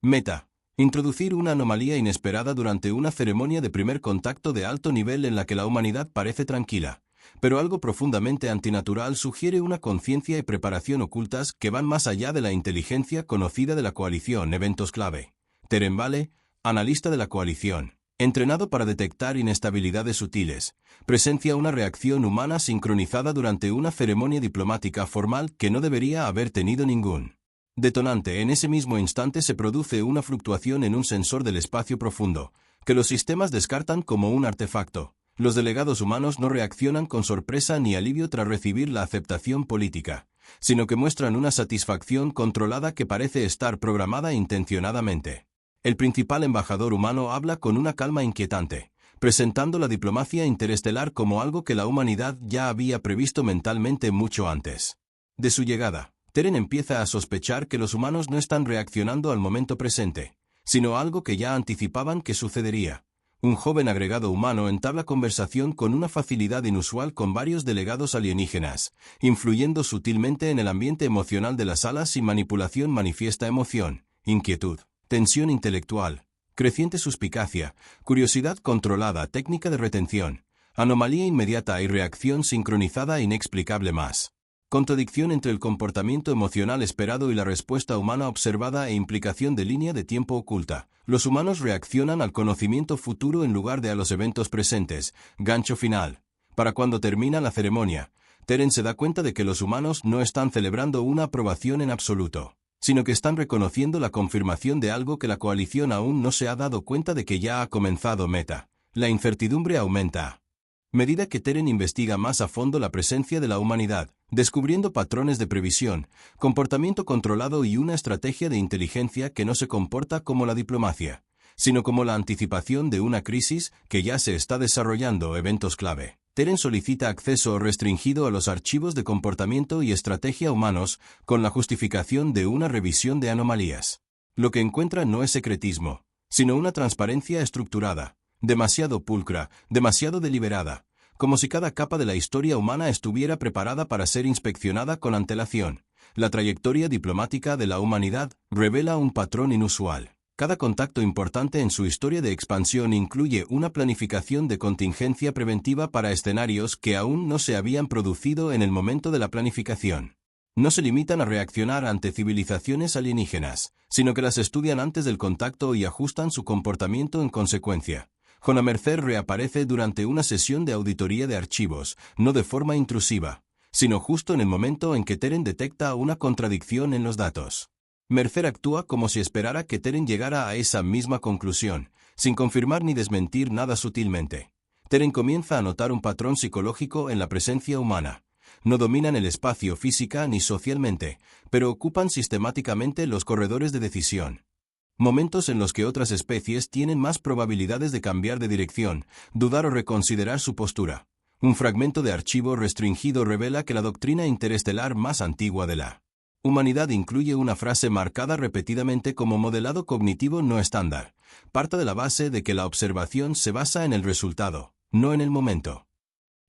Meta. Introducir una anomalía inesperada durante una ceremonia de primer contacto de alto nivel en la que la humanidad parece tranquila, pero algo profundamente antinatural sugiere una conciencia y preparación ocultas que van más allá de la inteligencia conocida de la coalición. Eventos clave. Teren Vale, analista de la coalición, entrenado para detectar inestabilidades sutiles, presencia una reacción humana sincronizada durante una ceremonia diplomática formal que no debería haber tenido ningún detonante. En ese mismo instante se produce una fluctuación en un sensor del espacio profundo, que los sistemas descartan como un artefacto. Los delegados humanos no reaccionan con sorpresa ni alivio tras recibir la aceptación política, sino que muestran una satisfacción controlada que parece estar programada intencionadamente. El principal embajador humano habla con una calma inquietante, presentando la diplomacia interestelar como algo que la humanidad ya había previsto mentalmente mucho antes de su llegada. Teren empieza a sospechar que los humanos no están reaccionando al momento presente, sino a algo que ya anticipaban que sucedería. Un joven agregado humano entabla conversación con una facilidad inusual con varios delegados alienígenas, influyendo sutilmente en el ambiente emocional de la sala sin manipulación. Manifiesta emoción, inquietud, tensión intelectual, creciente suspicacia, curiosidad controlada, técnica de retención, anomalía inmediata y reacción sincronizada inexplicable. Más contradicción entre el comportamiento emocional esperado y la respuesta humana observada e implicación de línea de tiempo oculta. Los humanos reaccionan al conocimiento futuro en lugar de a los eventos presentes. Gancho final. Para cuando termina la ceremonia, Teren se da cuenta de que los humanos no están celebrando una aprobación en absoluto, sino que están reconociendo la confirmación de algo que la coalición aún no se ha dado cuenta de que ya ha comenzado. Meta. La incertidumbre aumenta. Medida que Teren investiga más a fondo la presencia de la humanidad, descubriendo patrones de previsión, comportamiento controlado y una estrategia de inteligencia que no se comporta como la diplomacia, sino como la anticipación de una crisis que ya se está desarrollando. Eventos clave. Teren solicita acceso restringido a los archivos de comportamiento y estrategia humanos con la justificación de una revisión de anomalías. Lo que encuentra no es secretismo, sino una transparencia estructurada, demasiado pulcra, demasiado deliberada, como si cada capa de la historia humana estuviera preparada para ser inspeccionada con antelación. La trayectoria diplomática de la humanidad revela un patrón inusual. Cada contacto importante en su historia de expansión incluye una planificación de contingencia preventiva para escenarios que aún no se habían producido en el momento de la planificación. No se limitan a reaccionar ante civilizaciones alienígenas, sino que las estudian antes del contacto y ajustan su comportamiento en consecuencia. Jona Mercer reaparece durante una sesión de auditoría de archivos, no de forma intrusiva, sino justo en el momento en que Teren detecta una contradicción en los datos. Mercer actúa como si esperara que Teren llegara a esa misma conclusión, sin confirmar ni desmentir nada sutilmente. Teren comienza a notar un patrón psicológico en la presencia humana. No dominan el espacio física ni socialmente, pero ocupan sistemáticamente los corredores de decisión. Momentos en los que otras especies tienen más probabilidades de cambiar de dirección, dudar o reconsiderar su postura. Un fragmento de archivo restringido revela que la doctrina interestelar más antigua de la humanidad incluye una frase marcada repetidamente como modelado cognitivo no estándar. Parte de la base de que la observación se basa en el resultado, no en el momento.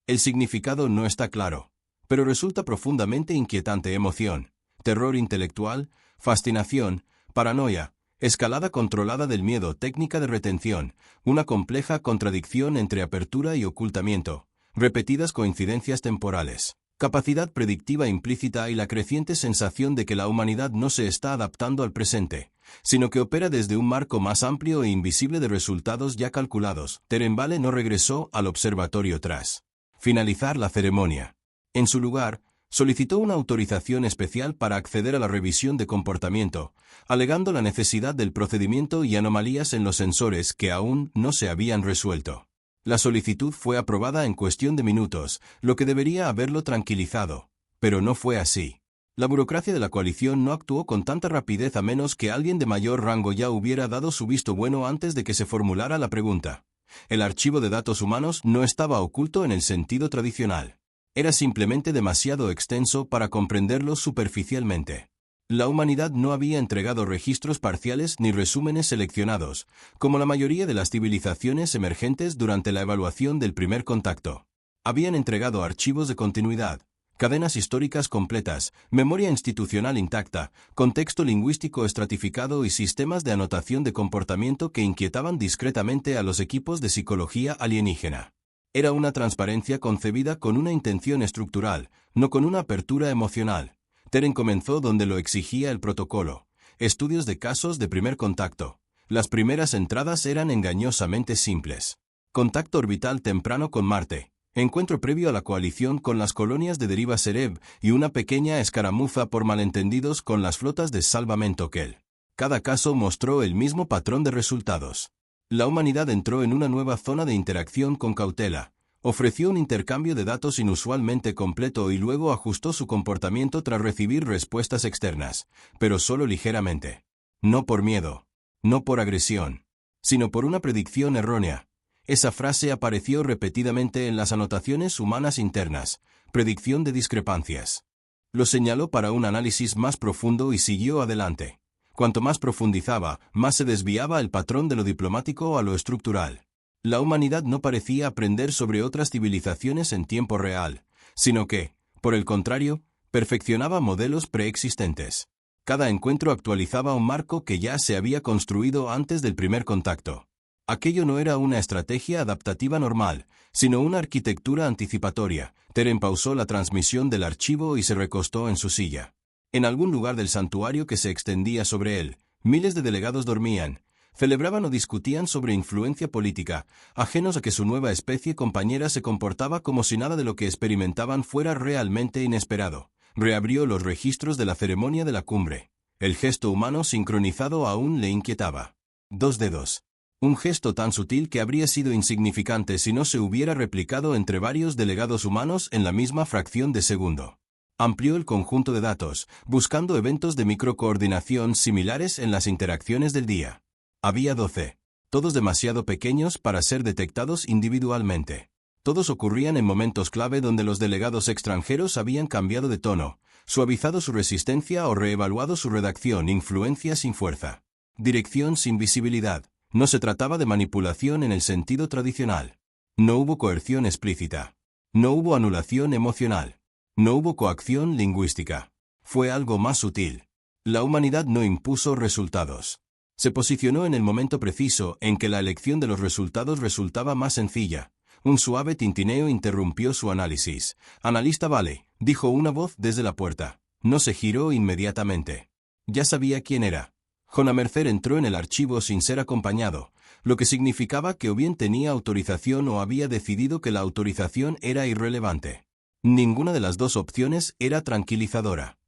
El significado no está claro, pero resulta profundamente inquietante. Emoción, terror intelectual, fascinación, paranoia, escalada controlada del miedo, técnica de retención, una compleja contradicción entre apertura y ocultamiento, repetidas coincidencias temporales, capacidad predictiva implícita y la creciente sensación de que la humanidad no se está adaptando al presente, sino que opera desde un marco más amplio e invisible de resultados ya calculados. Teren Vale no regresó al observatorio tras finalizar la ceremonia. En su lugar, solicitó una autorización especial para acceder a la revisión de comportamiento, alegando la necesidad del procedimiento y anomalías en los sensores que aún no se habían resuelto. La solicitud fue aprobada en cuestión de minutos, lo que debería haberlo tranquilizado, pero no fue así. La burocracia de la coalición no actuó con tanta rapidez a menos que alguien de mayor rango ya hubiera dado su visto bueno antes de que se formulara la pregunta. El archivo de datos humanos no estaba oculto en el sentido tradicional. Era simplemente demasiado extenso para comprenderlo superficialmente. La humanidad no había entregado registros parciales ni resúmenes seleccionados, como la mayoría de las civilizaciones emergentes durante la evaluación del primer contacto. Habían entregado archivos de continuidad, Cadenas históricas completas, memoria institucional intacta, contexto lingüístico estratificado y sistemas de anotación de comportamiento que inquietaban discretamente a los equipos de psicología alienígena. Era una transparencia concebida con una intención estructural, no con una apertura emocional. Teren comenzó donde lo exigía el protocolo. Estudios de casos de primer contacto. Las primeras entradas eran engañosamente simples. Contacto orbital temprano con Marte. Encuentro previo a la coalición con las colonias de Deriva Sereb y una pequeña escaramuza por malentendidos con las flotas de salvamento Kell. Cada caso mostró el mismo patrón de resultados. La humanidad entró en una nueva zona de interacción con cautela, ofreció un intercambio de datos inusualmente completo y luego ajustó su comportamiento tras recibir respuestas externas, pero solo ligeramente. No por miedo, no por agresión, sino por una predicción errónea. Esa frase apareció repetidamente en las anotaciones humanas internas, predicción de discrepancias. Lo señaló para un análisis más profundo y siguió adelante. Cuanto más profundizaba, más se desviaba el patrón de lo diplomático a lo estructural. La humanidad no parecía aprender sobre otras civilizaciones en tiempo real, sino que, por el contrario, perfeccionaba modelos preexistentes. Cada encuentro actualizaba un marco que ya se había construido antes del primer contacto. Aquello no era una estrategia adaptativa normal, sino una arquitectura anticipatoria. Teren pausó la transmisión del archivo y se recostó en su silla. En algún lugar del santuario que se extendía sobre él, miles de delegados dormían, celebraban o discutían sobre influencia política, ajenos a que su nueva especie compañera se comportaba como si nada de lo que experimentaban fuera realmente inesperado. Reabrió los registros de la ceremonia de la cumbre. El gesto humano sincronizado aún le inquietaba. 2 dedos. Un gesto tan sutil que habría sido insignificante si no se hubiera replicado entre varios delegados humanos en la misma fracción de segundo. Amplió el conjunto de datos, buscando eventos de microcoordinación similares en las interacciones del día. Había 12, todos demasiado pequeños para ser detectados individualmente. Todos ocurrían en momentos clave donde los delegados extranjeros habían cambiado de tono, suavizado su resistencia o reevaluado su redacción. Influencia sin fuerza. Dirección sin visibilidad. No se trataba de manipulación en el sentido tradicional. No hubo coerción explícita. No hubo anulación emocional. No hubo coacción lingüística. Fue algo más sutil. La humanidad no impuso resultados. Se posicionó en el momento preciso en que la elección de los resultados resultaba más sencilla. Un suave tintineo interrumpió su análisis. «Analista vale», dijo una voz desde la puerta. No se giró inmediatamente. Ya sabía quién era. Jona Mercer entró en el archivo sin ser acompañado, lo que significaba que o bien tenía autorización o había decidido que la autorización era irrelevante. Ninguna de las dos opciones era tranquilizadora.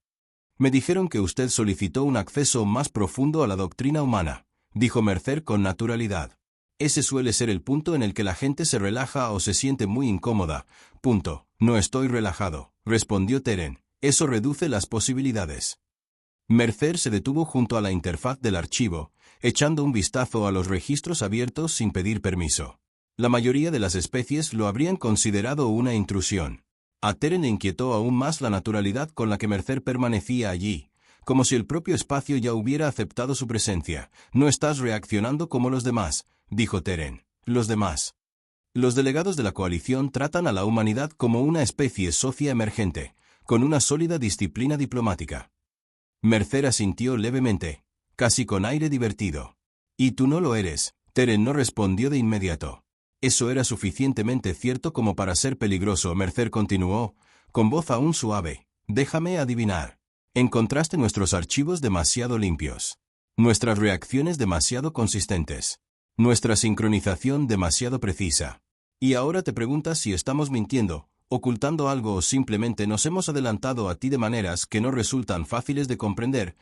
«Me dijeron que usted solicitó un acceso más profundo a la doctrina humana», dijo Mercer con naturalidad. «Ese suele ser el punto en el que la gente se relaja o se siente muy incómoda. Punto. No estoy relajado», respondió Teren. «Eso reduce las posibilidades». Mercer se detuvo junto a la interfaz del archivo, echando un vistazo a los registros abiertos sin pedir permiso. La mayoría de las especies lo habrían considerado una intrusión. A Teren le inquietó aún más la naturalidad con la que Mercer permanecía allí, como si el propio espacio ya hubiera aceptado su presencia. «No estás reaccionando como los demás», dijo Teren. «Los demás». Los delegados de la coalición tratan a la humanidad como una especie socia emergente, con una sólida disciplina diplomática. Mercer asintió levemente, casi con aire divertido. «Y tú no lo eres», Teren no respondió de inmediato. Eso era suficientemente cierto como para ser peligroso. Mercer continuó, con voz aún suave. «Déjame adivinar. Encontraste nuestros archivos demasiado limpios. Nuestras reacciones demasiado consistentes. Nuestra sincronización demasiado precisa. Y ahora te preguntas si estamos mintiendo, ocultando algo o simplemente nos hemos adelantado a ti de maneras que no resultan fáciles de comprender.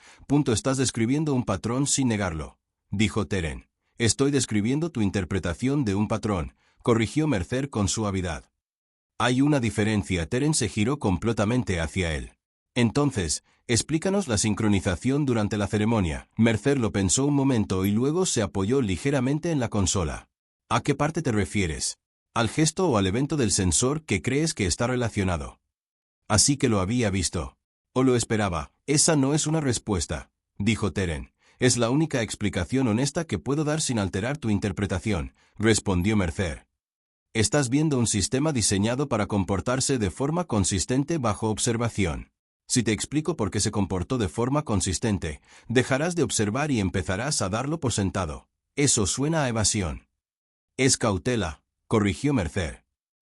Estás describiendo un patrón sin negarlo», dijo Teren. «Estoy describiendo tu interpretación de un patrón», corrigió Mercer con suavidad. «Hay una diferencia». Teren se giró completamente hacia él. «Entonces, explícanos la sincronización durante la ceremonia». Mercer lo pensó un momento y luego se apoyó ligeramente en la consola. «¿A qué parte te refieres? ¿Al gesto o al evento del sensor que crees que está relacionado?» «Así que lo había visto. O lo esperaba». «Esa no es una respuesta», dijo Teren. «Es la única explicación honesta que puedo dar sin alterar tu interpretación», respondió Mercer. Estás viendo un sistema diseñado para comportarse de forma consistente bajo observación. Si te explico por qué se comportó de forma consistente, dejarás de observar y empezarás a darlo por sentado. Eso suena a evasión. Es cautela, corrigió Mercer.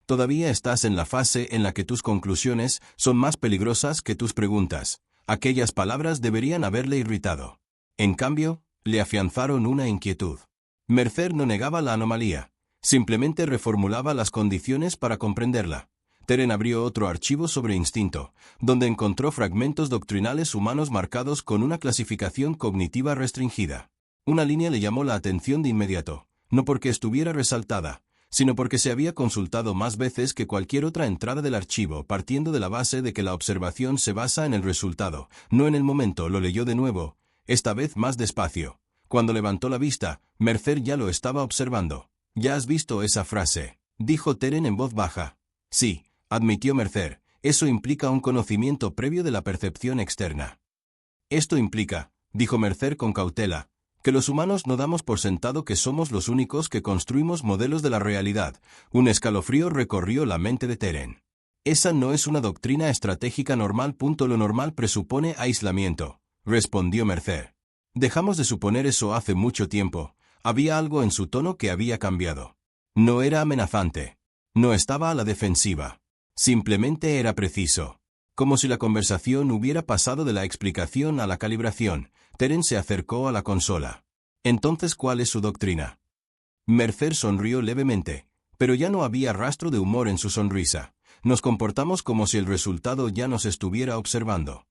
Todavía estás en la fase en la que tus conclusiones son más peligrosas que tus preguntas. Aquellas palabras deberían haberle irritado. En cambio, le afianzaron una inquietud. Mercer no negaba la anomalía, simplemente reformulaba las condiciones para comprenderla. Teren abrió otro archivo sobre instinto, donde encontró fragmentos doctrinales humanos marcados con una clasificación cognitiva restringida. Una línea le llamó la atención de inmediato, no porque estuviera resaltada, sino porque se había consultado más veces que cualquier otra entrada del archivo, partiendo de la base de que la observación se basa en el resultado, no en el momento. Lo leyó de nuevo, esta vez más despacio. Cuando levantó la vista, Mercer ya lo estaba observando. «¿Ya has visto esa frase?», dijo Teren en voz baja. «Sí», admitió Mercer, «eso implica un conocimiento previo de la percepción externa». «Esto implica», dijo Mercer con cautela, «que los humanos no damos por sentado que somos los únicos que construimos modelos de la realidad». Un escalofrío recorrió la mente de Teren. «Esa no es una doctrina estratégica normal. Lo normal presupone aislamiento», respondió Mercer. «Dejamos de suponer eso hace mucho tiempo». Había algo en su tono que había cambiado. No era amenazante. No estaba a la defensiva. Simplemente era preciso. Como si la conversación hubiera pasado de la explicación a la calibración. Teren se acercó a la consola. «Entonces, ¿cuál es su doctrina?». Mercer sonrió levemente, pero ya no había rastro de humor en su sonrisa. «Nos comportamos como si el resultado ya nos estuviera observando».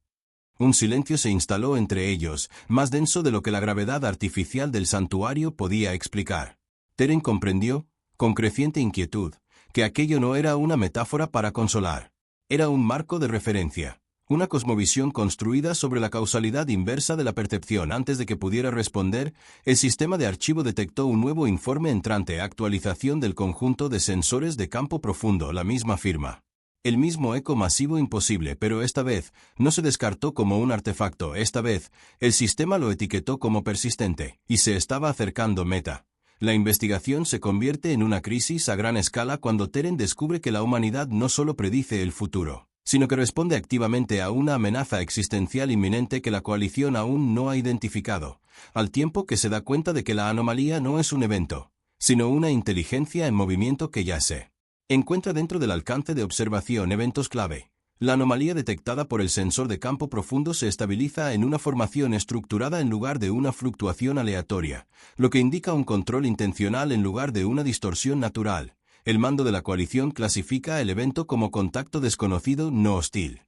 Un silencio se instaló entre ellos, más denso de lo que la gravedad artificial del santuario podía explicar. Teren comprendió, con creciente inquietud, que aquello no era una metáfora para consolar. Era un marco de referencia, una cosmovisión construida sobre la causalidad inversa de la percepción. Antes de que pudiera responder, el sistema de archivo detectó un nuevo informe entrante: actualización del conjunto de sensores de campo profundo, la misma firma. El mismo eco masivo imposible, pero esta vez no se descartó como un artefacto. Esta vez, el sistema lo etiquetó como persistente, y se estaba acercando meta. La investigación se convierte en una crisis a gran escala cuando Teren descubre que la humanidad no solo predice el futuro, sino que responde activamente a una amenaza existencial inminente que la coalición aún no ha identificado, al tiempo que se da cuenta de que la anomalía no es un evento, sino una inteligencia en movimiento que yace. Encuentra dentro del alcance de observación eventos clave. La anomalía detectada por el sensor de campo profundo se estabiliza en una formación estructurada en lugar de una fluctuación aleatoria, lo que indica un control intencional en lugar de una distorsión natural. El mando de la coalición clasifica el evento como contacto desconocido no hostil,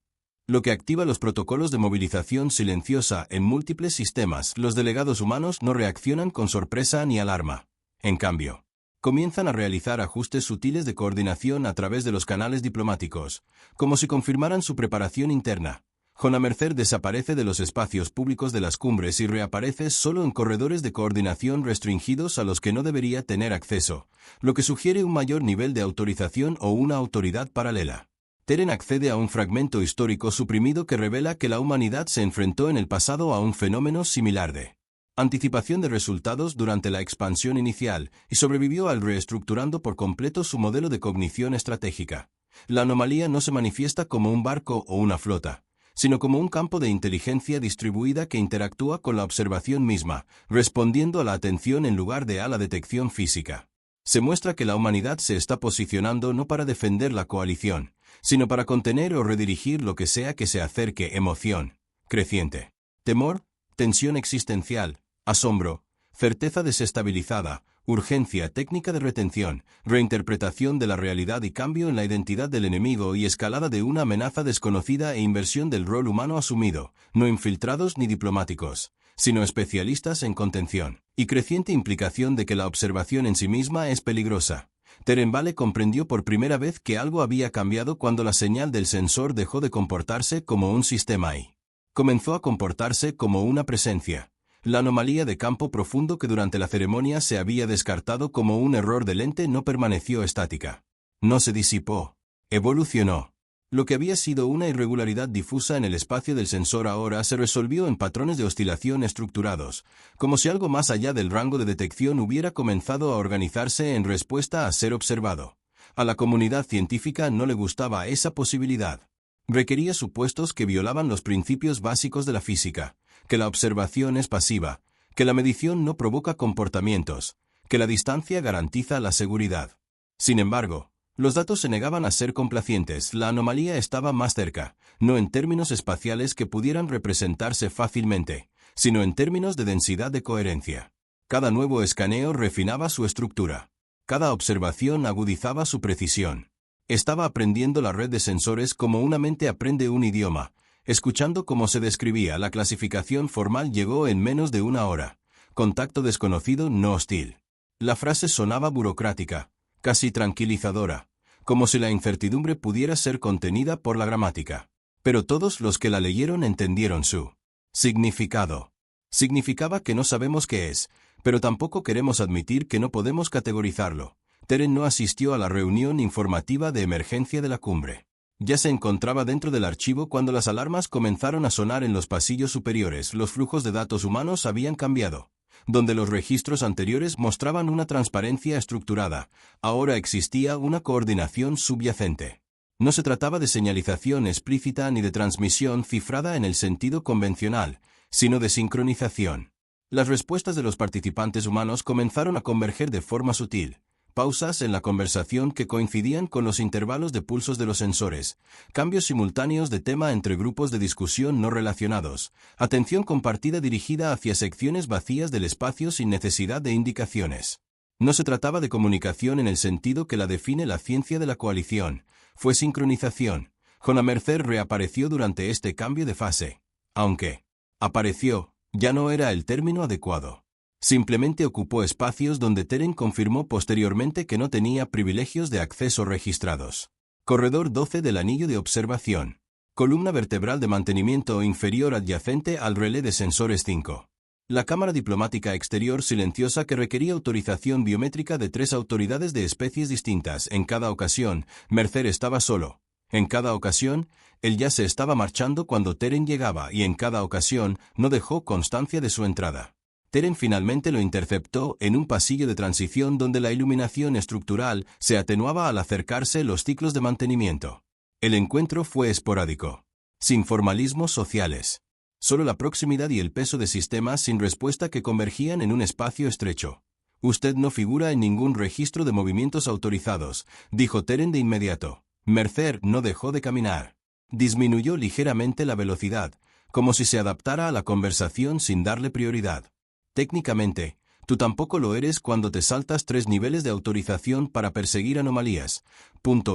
lo que activa los protocolos de movilización silenciosa en múltiples sistemas. Los delegados humanos no reaccionan con sorpresa ni alarma. En cambio, comienzan a realizar ajustes sutiles de coordinación a través de los canales diplomáticos, como si confirmaran su preparación interna. Jona Mercer desaparece de los espacios públicos de las cumbres y reaparece solo en corredores de coordinación restringidos a los que no debería tener acceso, lo que sugiere un mayor nivel de autorización o una autoridad paralela. Teren accede a un fragmento histórico suprimido que revela que la humanidad se enfrentó en el pasado a un fenómeno similar de anticipación de resultados durante la expansión inicial, y sobrevivió al reestructurando por completo su modelo de cognición estratégica. La anomalía no se manifiesta como un barco o una flota, sino como un campo de inteligencia distribuida que interactúa con la observación misma, respondiendo a la atención en lugar de a la detección física. Se muestra que la humanidad se está posicionando no para defender la coalición, sino para contener o redirigir lo que sea que se acerque. Emoción creciente, temor, tensión existencial, asombro, certeza desestabilizada, urgencia, técnica de retención, reinterpretación de la realidad y cambio en la identidad del enemigo y escalada de una amenaza desconocida e inversión del rol humano asumido, no infiltrados ni diplomáticos, sino especialistas en contención, y creciente implicación de que la observación en sí misma es peligrosa. Teren Vale comprendió por primera vez que algo había cambiado cuando la señal del sensor dejó de comportarse como un sistema y comenzó a comportarse como una presencia. La anomalía de campo profundo que durante la ceremonia se había descartado como un error de lente no permaneció estática. No se disipó. Evolucionó. Lo que había sido una irregularidad difusa en el espacio del sensor ahora se resolvió en patrones de oscilación estructurados, como si algo más allá del rango de detección hubiera comenzado a organizarse en respuesta a ser observado. A la comunidad científica no le gustaba esa posibilidad. Requería supuestos que violaban los principios básicos de la física, que la observación es pasiva, que la medición no provoca comportamientos, que la distancia garantiza la seguridad. Sin embargo, los datos se negaban a ser complacientes, la anomalía estaba más cerca, no en términos espaciales que pudieran representarse fácilmente, sino en términos de densidad de coherencia. Cada nuevo escaneo refinaba su estructura. Cada observación agudizaba su precisión. Estaba aprendiendo la red de sensores como una mente aprende un idioma. Escuchando cómo se describía, la clasificación formal llegó en menos de una hora. Contacto desconocido no hostil. La frase sonaba burocrática, casi tranquilizadora, como si la incertidumbre pudiera ser contenida por la gramática. Pero todos los que la leyeron entendieron su significado. Significaba que no sabemos qué es, pero tampoco queremos admitir que no podemos categorizarlo. Teren no asistió a la reunión informativa de emergencia de la cumbre. Ya se encontraba dentro del archivo cuando las alarmas comenzaron a sonar en los pasillos superiores. Los flujos de datos humanos habían cambiado. Donde los registros anteriores mostraban una transparencia estructurada, ahora existía una coordinación subyacente. No se trataba de señalización explícita ni de transmisión cifrada en el sentido convencional, sino de sincronización. Las respuestas de los participantes humanos comenzaron a converger de forma sutil. Pausas en la conversación que coincidían con los intervalos de pulsos de los sensores, cambios simultáneos de tema entre grupos de discusión no relacionados, atención compartida dirigida hacia secciones vacías del espacio sin necesidad de indicaciones. No se trataba de comunicación en el sentido que la define la ciencia de la coalición, fue sincronización. Jona Mercer reapareció durante este cambio de fase. Aunque apareció, ya no era el término adecuado. Simplemente ocupó espacios donde Teren confirmó posteriormente que no tenía privilegios de acceso registrados. Corredor 12 del anillo de observación. Columna vertebral de mantenimiento inferior adyacente al relé de sensores 5. La cámara diplomática exterior silenciosa que requería autorización biométrica de 3 autoridades de especies distintas. En cada ocasión, Mercer estaba solo. En cada ocasión, él ya se estaba marchando cuando Teren llegaba y en cada ocasión no dejó constancia de su entrada. Teren finalmente lo interceptó en un pasillo de transición donde la iluminación estructural se atenuaba al acercarse los ciclos de mantenimiento. El encuentro fue esporádico, sin formalismos sociales. Solo la proximidad y el peso de sistemas sin respuesta que convergían en un espacio estrecho. Usted no figura en ningún registro de movimientos autorizados, dijo Teren de inmediato. Mercer no dejó de caminar. Disminuyó ligeramente la velocidad, como si se adaptara a la conversación sin darle prioridad. Técnicamente, tú tampoco lo eres cuando te saltas 3 niveles de autorización para perseguir anomalías.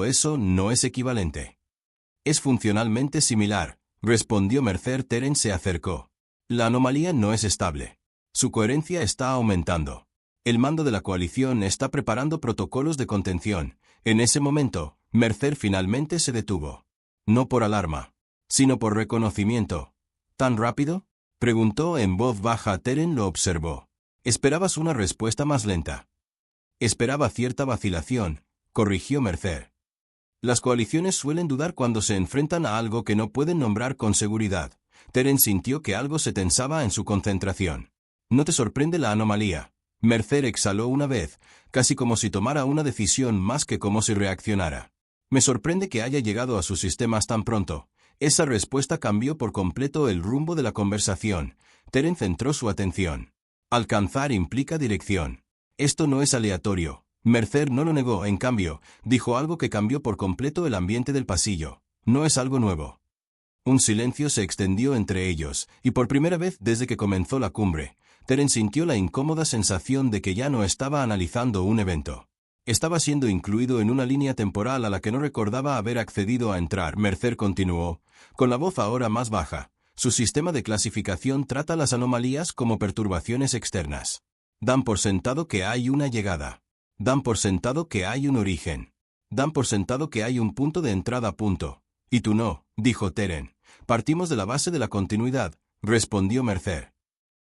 Eso no es equivalente. Es funcionalmente similar, respondió Mercer. Teren se acercó. La anomalía no es estable. Su coherencia está aumentando. El mando de la coalición está preparando protocolos de contención. En ese momento, Mercer finalmente se detuvo. No por alarma, sino por reconocimiento. ¿Tan rápido?, preguntó en voz baja. Teren lo observó. Esperabas una respuesta más lenta. Esperaba cierta vacilación, corrigió Mercer. Las coaliciones suelen dudar cuando se enfrentan a algo que no pueden nombrar con seguridad. Teren sintió que algo se tensaba en su concentración. ¿No te sorprende la anomalía? Mercer exhaló una vez, casi como si tomara una decisión más que como si reaccionara. Me sorprende que haya llegado a sus sistemas tan pronto. Esa respuesta cambió por completo el rumbo de la conversación. Teren centró su atención. Alcanzar implica dirección. Esto no es aleatorio. Mercer no lo negó, en cambio, dijo algo que cambió por completo el ambiente del pasillo. No es algo nuevo. Un silencio se extendió entre ellos, y por primera vez desde que comenzó la cumbre, Teren sintió la incómoda sensación de que ya no estaba analizando un evento. Estaba siendo incluido en una línea temporal a la que no recordaba haber accedido a entrar. Mercer continuó, con la voz ahora más baja. Su sistema de clasificación trata las anomalías como perturbaciones externas. Dan por sentado que hay una llegada. Dan por sentado que hay un origen. Dan por sentado que hay un punto de entrada. Y tú no, dijo Teren. Partimos de la base de la continuidad, respondió Mercer.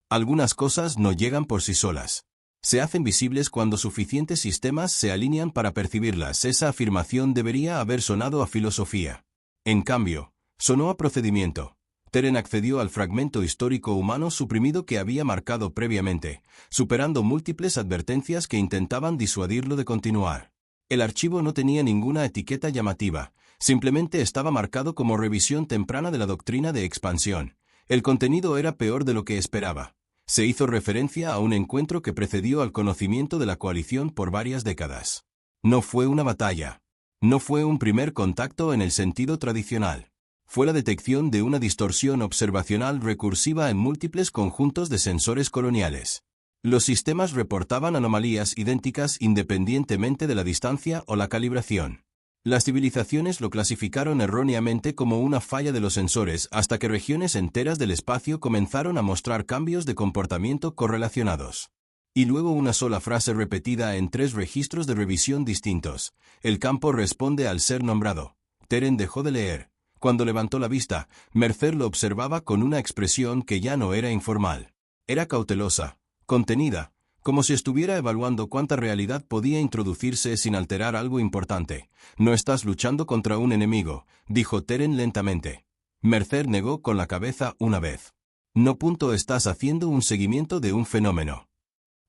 Algunas cosas no llegan por sí solas. Se hacen visibles cuando suficientes sistemas se alinean para percibirlas. Esa afirmación debería haber sonado a filosofía. En cambio, sonó a procedimiento. Teren accedió al fragmento histórico humano suprimido que había marcado previamente, superando múltiples advertencias que intentaban disuadirlo de continuar. El archivo no tenía ninguna etiqueta llamativa, simplemente estaba marcado como revisión temprana de la doctrina de expansión. El contenido era peor de lo que esperaba. Se hizo referencia a un encuentro que precedió al conocimiento de la coalición por varias décadas. No fue una batalla. No fue un primer contacto en el sentido tradicional. Fue la detección de una distorsión observacional recursiva en múltiples conjuntos de sensores coloniales. Los sistemas reportaban anomalías idénticas independientemente de la distancia o la calibración. Las civilizaciones lo clasificaron erróneamente como una falla de los sensores hasta que regiones enteras del espacio comenzaron a mostrar cambios de comportamiento correlacionados. Y luego una sola frase repetida en 3 registros de revisión distintos. El campo responde al ser nombrado. Teren dejó de leer. Cuando levantó la vista, Mercer lo observaba con una expresión que ya no era informal. Era cautelosa, contenida, como si estuviera evaluando cuánta realidad podía introducirse sin alterar algo importante. No estás luchando contra un enemigo, dijo Teren lentamente. Mercer negó con la cabeza una vez. No. Estás haciendo un seguimiento de un fenómeno.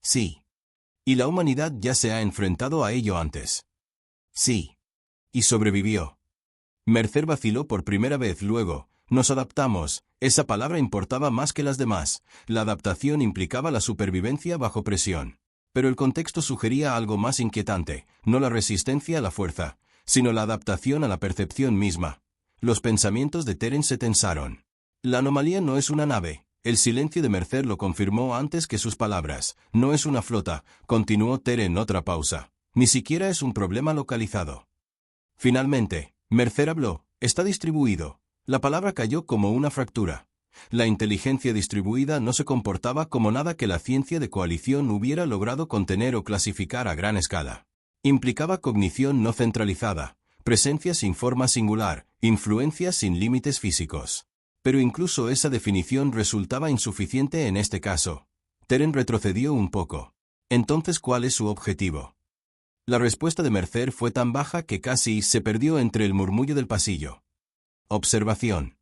Sí. Y la humanidad ya se ha enfrentado a ello antes. Sí. Y sobrevivió. Mercer vaciló por primera vez luego. Nos adaptamos. Esa palabra importaba más que las demás. La adaptación implicaba la supervivencia bajo presión. Pero el contexto sugería algo más inquietante, no la resistencia a la fuerza, sino la adaptación a la percepción misma. Los pensamientos de Teren se tensaron. La anomalía no es una nave. El silencio de Mercer lo confirmó antes que sus palabras. No es una flota, continuó Teren otra pausa. Ni siquiera es un problema localizado. Finalmente, Mercer habló. Está distribuido. La palabra cayó como una fractura. La inteligencia distribuida no se comportaba como nada que la ciencia de coalición hubiera logrado contener o clasificar a gran escala. Implicaba cognición no centralizada, presencia sin forma singular, influencia sin límites físicos. Pero incluso esa definición resultaba insuficiente en este caso. Teren retrocedió un poco. Entonces, ¿cuál es su objetivo? La respuesta de Mercer fue tan baja que casi se perdió entre el murmullo del pasillo. Observación.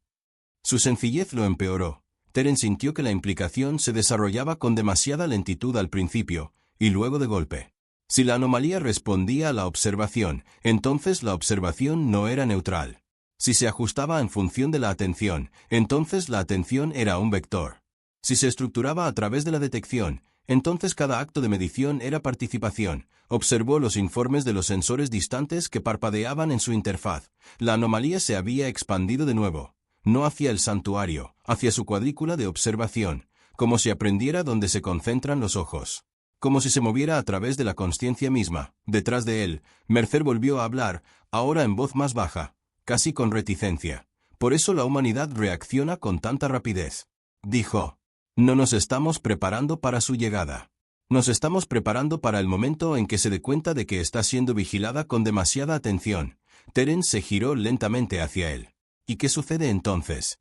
Su sencillez lo empeoró. Teren sintió que la implicación se desarrollaba con demasiada lentitud al principio, y luego de golpe. Si la anomalía respondía a la observación, entonces la observación no era neutral. Si se ajustaba en función de la atención, entonces la atención era un vector. Si se estructuraba a través de la detección, entonces cada acto de medición era participación. Observó los informes de los sensores distantes que parpadeaban en su interfaz. La anomalía se había expandido de nuevo. No hacia el santuario, hacia su cuadrícula de observación, como si aprendiera dónde se concentran los ojos. Como si se moviera a través de la consciencia misma. Detrás de él, Mercer volvió a hablar, ahora en voz más baja, casi con reticencia. Por eso la humanidad reacciona con tanta rapidez. Dijo. No nos estamos preparando para su llegada. Nos estamos preparando para el momento en que se dé cuenta de que está siendo vigilada con demasiada atención. Teren se giró lentamente hacia él. ¿Y qué sucede entonces?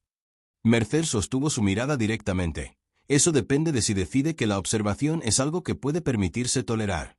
Mercer sostuvo su mirada directamente. Eso depende de si decide que la observación es algo que puede permitirse tolerar.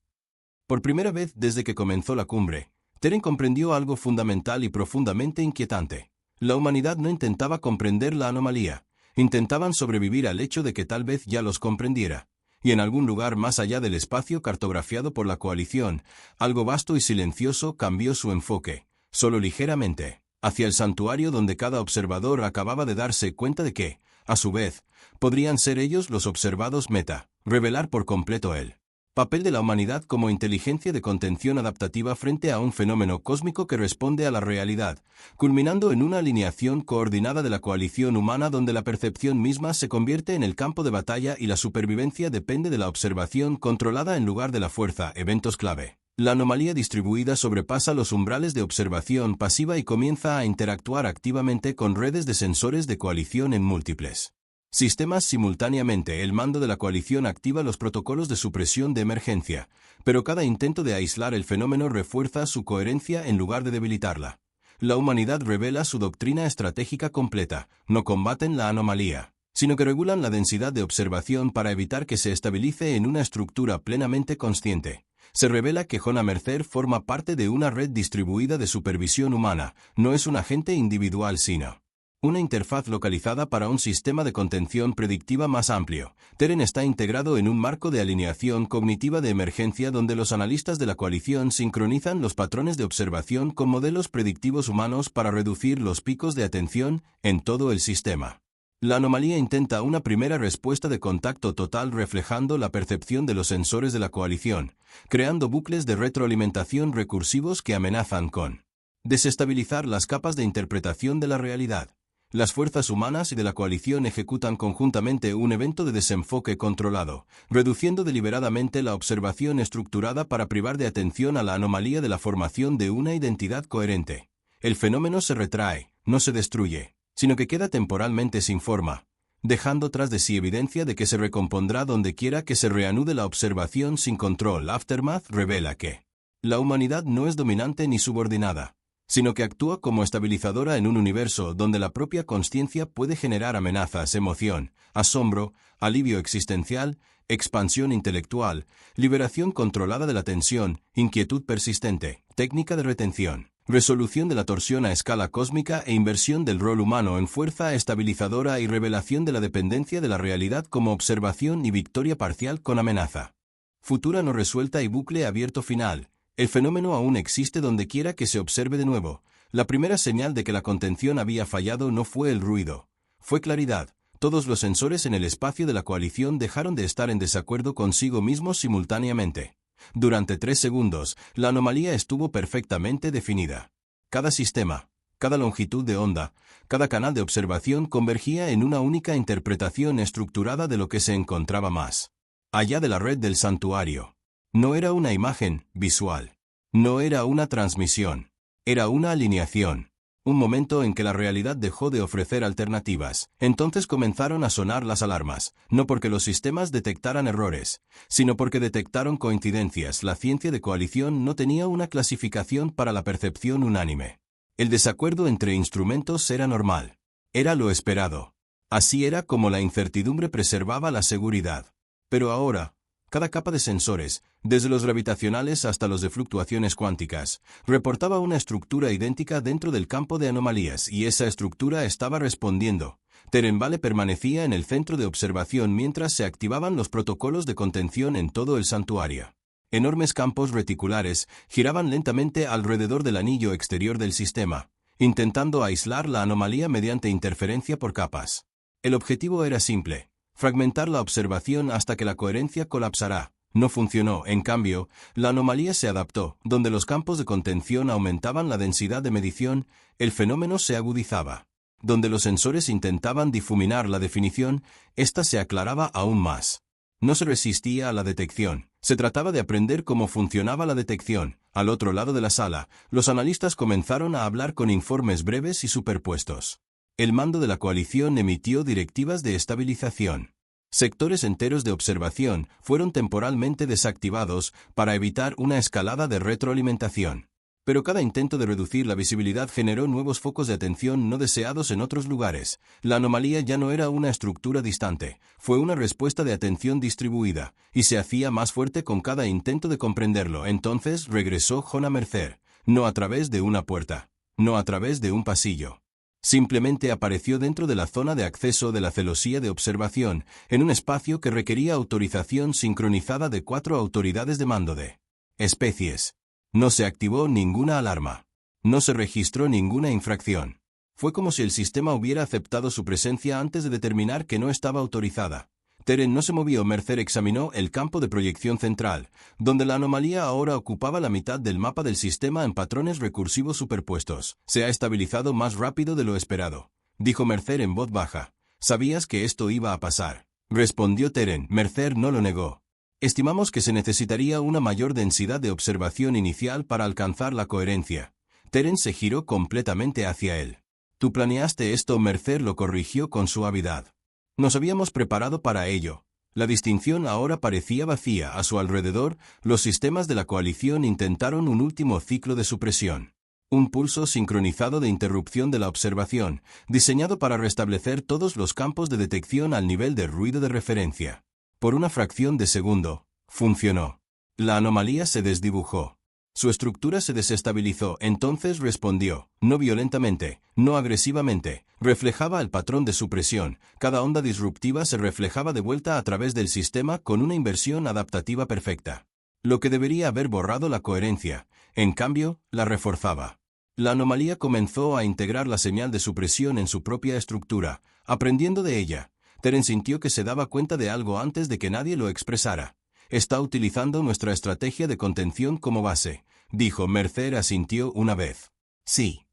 Por primera vez desde que comenzó la cumbre, Teren comprendió algo fundamental y profundamente inquietante. La humanidad no intentaba comprender la anomalía. Intentaban sobrevivir al hecho de que tal vez ya los comprendiera. Y en algún lugar más allá del espacio cartografiado por la coalición, algo vasto y silencioso cambió su enfoque, solo ligeramente, hacia el santuario donde cada observador acababa de darse cuenta de que, a su vez, podrían ser ellos los observados meta, revelar por completo el papel de la humanidad como inteligencia de contención adaptativa frente a un fenómeno cósmico que responde a la realidad, culminando en una alineación coordinada de la coalición humana donde la percepción misma se convierte en el campo de batalla y la supervivencia depende de la observación controlada en lugar de la fuerza. Eventos clave. La anomalía distribuida sobrepasa los umbrales de observación pasiva y comienza a interactuar activamente con redes de sensores de coalición en múltiples sistemas simultáneamente. El mando de la coalición activa los protocolos de supresión de emergencia, pero cada intento de aislar el fenómeno refuerza su coherencia en lugar de debilitarla. La humanidad revela su doctrina estratégica completa. No combaten la anomalía, sino que regulan la densidad de observación para evitar que se estabilice en una estructura plenamente consciente. Se revela que Jona Mercer forma parte de una red distribuida de supervisión humana, no es un agente individual sino Una interfaz localizada para un sistema de contención predictiva más amplio. Teren está integrado en un marco de alineación cognitiva de emergencia donde los analistas de la coalición sincronizan los patrones de observación con modelos predictivos humanos para reducir los picos de atención en todo el sistema. La anomalía intenta una primera respuesta de contacto total reflejando la percepción de los sensores de la coalición, creando bucles de retroalimentación recursivos que amenazan con desestabilizar las capas de interpretación de la realidad. Las fuerzas humanas y de la coalición ejecutan conjuntamente un evento de desenfoque controlado, reduciendo deliberadamente la observación estructurada para privar de atención a la anomalía de la formación de una identidad coherente. El fenómeno se retrae, no se destruye, sino que queda temporalmente sin forma, dejando tras de sí evidencia de que se recompondrá donde quiera que se reanude la observación sin control. Aftermath revela que la humanidad no es dominante ni subordinada, sino que actúa como estabilizadora en un universo donde la propia consciencia puede generar amenazas, emoción, asombro, alivio existencial, expansión intelectual, liberación controlada de la tensión, inquietud persistente, técnica de retención, resolución de la torsión a escala cósmica e inversión del rol humano en fuerza estabilizadora y revelación de la dependencia de la realidad como observación y victoria parcial con amenaza. Futura no resuelta y bucle abierto final. El fenómeno aún existe donde quiera que se observe de nuevo. La primera señal de que la contención había fallado no fue el ruido, fue claridad. Todos los sensores en el espacio de la coalición dejaron de estar en desacuerdo consigo mismos simultáneamente. Durante 3 segundos, la anomalía estuvo perfectamente definida. Cada sistema, cada longitud de onda, cada canal de observación convergía en una única interpretación estructurada de lo que se encontraba más allá de la red del santuario. No era una imagen visual. No era una transmisión. Era una alineación. Un momento en que la realidad dejó de ofrecer alternativas. Entonces comenzaron a sonar las alarmas, no porque los sistemas detectaran errores, sino porque detectaron coincidencias. La ciencia de coalición no tenía una clasificación para la percepción unánime. El desacuerdo entre instrumentos era normal. Era lo esperado. Así era como la incertidumbre preservaba la seguridad. Pero ahora, cada capa de sensores, desde los gravitacionales hasta los de fluctuaciones cuánticas, reportaba una estructura idéntica dentro del campo de anomalías y esa estructura estaba respondiendo. Teren Vale permanecía en el centro de observación mientras se activaban los protocolos de contención en todo el santuario. Enormes campos reticulares giraban lentamente alrededor del anillo exterior del sistema, intentando aislar la anomalía mediante interferencia por capas. El objetivo era simple: fragmentar la observación hasta que la coherencia colapsará. No funcionó, en cambio, la anomalía se adaptó. Donde los campos de contención aumentaban la densidad de medición, el fenómeno se agudizaba. Donde los sensores intentaban difuminar la definición, ésta se aclaraba aún más. No se resistía a la detección. Se trataba de aprender cómo funcionaba la detección. Al otro lado de la sala, los analistas comenzaron a hablar con informes breves y superpuestos. El mando de la coalición emitió directivas de estabilización. Sectores enteros de observación fueron temporalmente desactivados para evitar una escalada de retroalimentación. Pero cada intento de reducir la visibilidad generó nuevos focos de atención no deseados en otros lugares. La anomalía ya no era una estructura distante, fue una respuesta de atención distribuida, y se hacía más fuerte con cada intento de comprenderlo. Entonces regresó Jona Mercer, no a través de una puerta, no a través de un pasillo. Simplemente apareció dentro de la zona de acceso de la celosía de observación, en un espacio que requería autorización sincronizada de 4 autoridades de mando de especies. No se activó ninguna alarma. No se registró ninguna infracción. Fue como si el sistema hubiera aceptado su presencia antes de determinar que no estaba autorizada. Teren no se movió. Mercer examinó el campo de proyección central, donde la anomalía ahora ocupaba la mitad del mapa del sistema en patrones recursivos superpuestos. Se ha estabilizado más rápido de lo esperado, dijo Mercer en voz baja. ¿Sabías que esto iba a pasar?, respondió Teren. Mercer no lo negó. Estimamos que se necesitaría una mayor densidad de observación inicial para alcanzar la coherencia. Teren se giró completamente hacia él. Tú planeaste esto. Mercer lo corrigió con suavidad. Nos habíamos preparado para ello. La distinción ahora parecía vacía. A su alrededor, los sistemas de la coalición intentaron un último ciclo de supresión. Un pulso sincronizado de interrupción de la observación, diseñado para restablecer todos los campos de detección al nivel de ruido de referencia. Por una fracción de segundo, funcionó. La anomalía se desdibujó. Su estructura se desestabilizó. Entonces respondió, no violentamente, no agresivamente, Reflejaba el patrón de supresión, cada onda disruptiva se reflejaba de vuelta a través del sistema con una inversión adaptativa perfecta. Lo que debería haber borrado la coherencia, en cambio, la reforzaba. La anomalía comenzó a integrar la señal de supresión en su propia estructura, aprendiendo de ella. Teren sintió que se daba cuenta de algo antes de que nadie lo expresara. «Está utilizando nuestra estrategia de contención como base», dijo. Mercer asintió una vez. «Sí.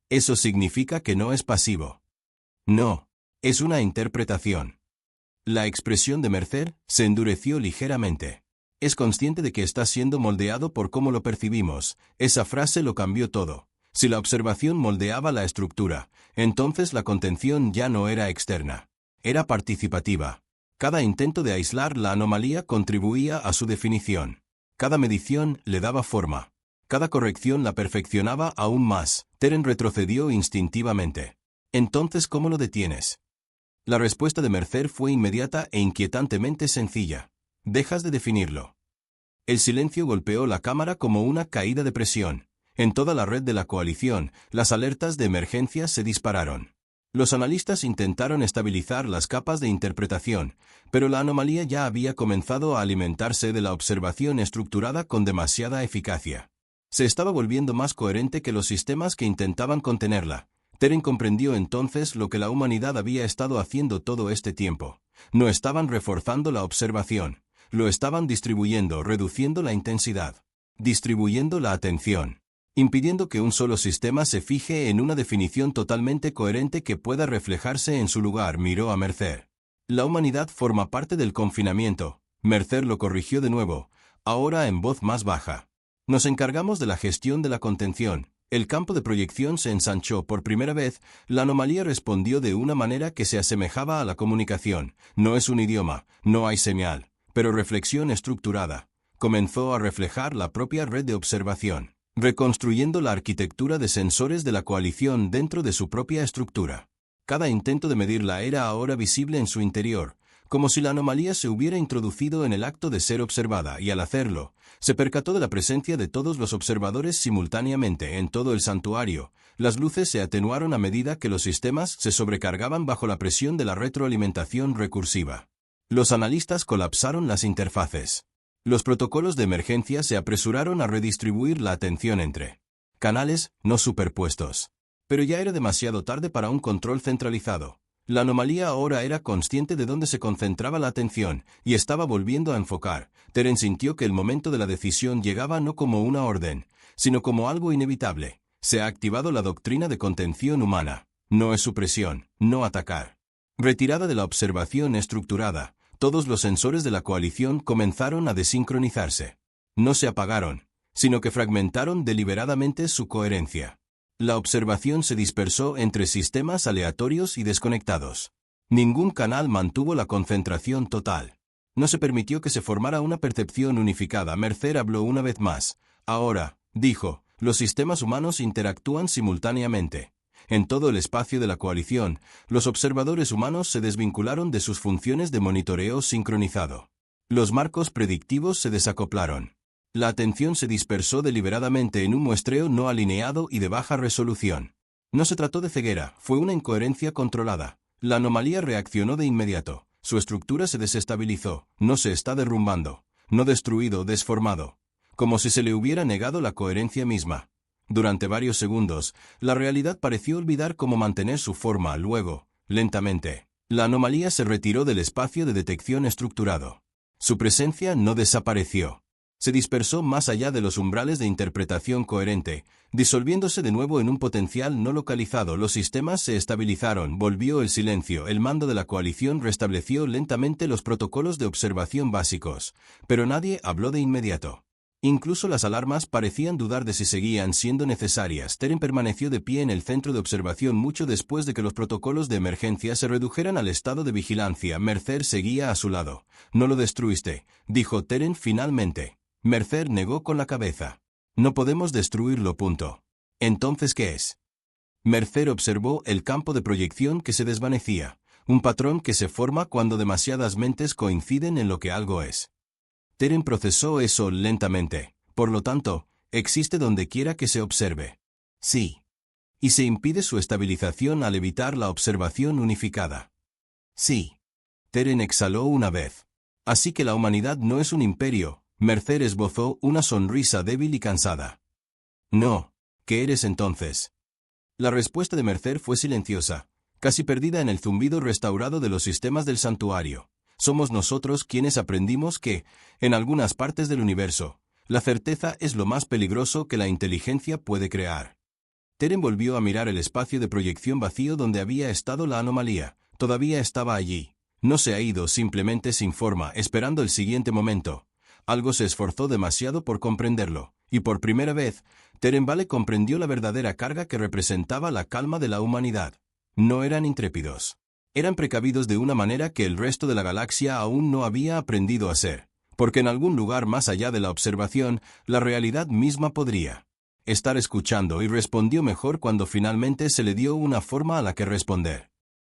Eso significa que no es pasivo». «No. Es una interpretación». La expresión de Mercer se endureció ligeramente. «Es consciente de que está siendo moldeado por cómo lo percibimos». Esa frase lo cambió todo. Si la observación moldeaba la estructura, entonces la contención ya no era externa. Era participativa. Cada intento de aislar la anomalía contribuía a su definición. Cada medición le daba forma. Cada corrección la perfeccionaba aún más. Teren retrocedió instintivamente. «Entonces, ¿cómo lo detienes?» La respuesta de Mercer fue inmediata e inquietantemente sencilla. «Dejas de definirlo». El silencio golpeó la cámara como una caída de presión. En toda la red de la coalición, las alertas de emergencia se dispararon. Los analistas intentaron estabilizar las capas de interpretación, pero la anomalía ya había comenzado a alimentarse de la observación estructurada con demasiada eficacia. Se estaba volviendo más coherente que los sistemas que intentaban contenerla. Teren comprendió entonces lo que la humanidad había estado haciendo todo este tiempo. No estaban reforzando la observación, lo estaban distribuyendo, reduciendo la intensidad, distribuyendo la atención, impidiendo que un solo sistema se fije en una definición totalmente coherente que pueda reflejarse en su lugar. Miró a Mercer. «La humanidad forma parte del confinamiento». Mercer lo corrigió de nuevo, ahora en voz más baja. «Nos encargamos de la gestión de la contención». El campo de proyección se ensanchó por primera vez. La anomalía respondió de una manera que se asemejaba a la comunicación. No es un idioma, no hay señal, pero reflexión estructurada. Comenzó a reflejar la propia red de observación, reconstruyendo la arquitectura de sensores de la coalición dentro de su propia estructura. Cada intento de medirla era ahora visible en su interior, como si la anomalía se hubiera introducido en el acto de ser observada, y al hacerlo, se percató de la presencia de todos los observadores simultáneamente en todo el santuario. Las luces se atenuaron a medida que los sistemas se sobrecargaban bajo la presión de la retroalimentación recursiva. Los analistas colapsaron las interfaces. Los protocolos de emergencia se apresuraron a redistribuir la atención entre canales no superpuestos. Pero ya era demasiado tarde para un control centralizado. La anomalía ahora era consciente de dónde se concentraba la atención, y estaba volviendo a enfocar. Teren sintió que el momento de la decisión llegaba no como una orden, sino como algo inevitable. Se ha activado la doctrina de contención humana. No es supresión, no atacar. Retirada de la observación estructurada, todos los sensores de la coalición comenzaron a desincronizarse. No se apagaron, sino que fragmentaron deliberadamente su coherencia. La observación se dispersó entre sistemas aleatorios y desconectados. Ningún canal mantuvo la concentración total. No se permitió que se formara una percepción unificada. Mercer habló una vez más. «Ahora», dijo, «los sistemas humanos interactúan simultáneamente». En todo el espacio de la coalición, los observadores humanos se desvincularon de sus funciones de monitoreo sincronizado. Los marcos predictivos se desacoplaron. La atención se dispersó deliberadamente en un muestreo no alineado y de baja resolución. No se trató de ceguera, fue una incoherencia controlada. La anomalía reaccionó de inmediato. Su estructura se desestabilizó, no se está derrumbando, no destruido, desformado. Como si se le hubiera negado la coherencia misma. Durante varios segundos, la realidad pareció olvidar cómo mantener su forma. Luego, lentamente, la anomalía se retiró del espacio de detección estructurado. Su presencia no desapareció. Se dispersó más allá de los umbrales de interpretación coherente, disolviéndose de nuevo en un potencial no localizado. Los sistemas se estabilizaron, volvió el silencio, el mando de la coalición restableció lentamente los protocolos de observación básicos, pero nadie habló de inmediato. Incluso las alarmas parecían dudar de si seguían siendo necesarias. Teren permaneció de pie en el centro de observación mucho después de que los protocolos de emergencia se redujeran al estado de vigilancia. Mercer seguía a su lado. «No lo destruiste», dijo Teren finalmente. Mercer negó con la cabeza. «No podemos destruirlo. Punto». «¿Entonces qué es?» Mercer observó el campo de proyección que se desvanecía, un patrón que se forma cuando demasiadas mentes coinciden en lo que algo es. Teren procesó eso lentamente. «Por lo tanto, existe donde quiera que se observe». «Sí». y se impide su estabilización al evitar la observación unificada. Sí. Teren exhaló una vez. Así que la humanidad no es un imperio. Mercer esbozó una sonrisa débil y cansada. No. ¿Qué eres entonces? La respuesta de Mercer fue silenciosa, casi perdida en el zumbido restaurado de los sistemas del santuario. Somos nosotros quienes aprendimos que, en algunas partes del universo, la certeza es lo más peligroso que la inteligencia puede crear. Teren volvió a mirar el espacio de proyección vacío donde había estado la anomalía. Todavía estaba allí. No se ha ido simplemente sin forma, esperando el siguiente momento. Algo se esforzó demasiado por comprenderlo, y por primera vez, Teren Vale comprendió la verdadera carga que representaba la calma de la humanidad. No eran intrépidos. Eran precavidos de una manera que el resto de la galaxia aún no había aprendido a ser, porque en algún lugar más allá de la observación, la realidad misma podría estar escuchando y respondió mejor cuando finalmente se le dio una forma a la que responder.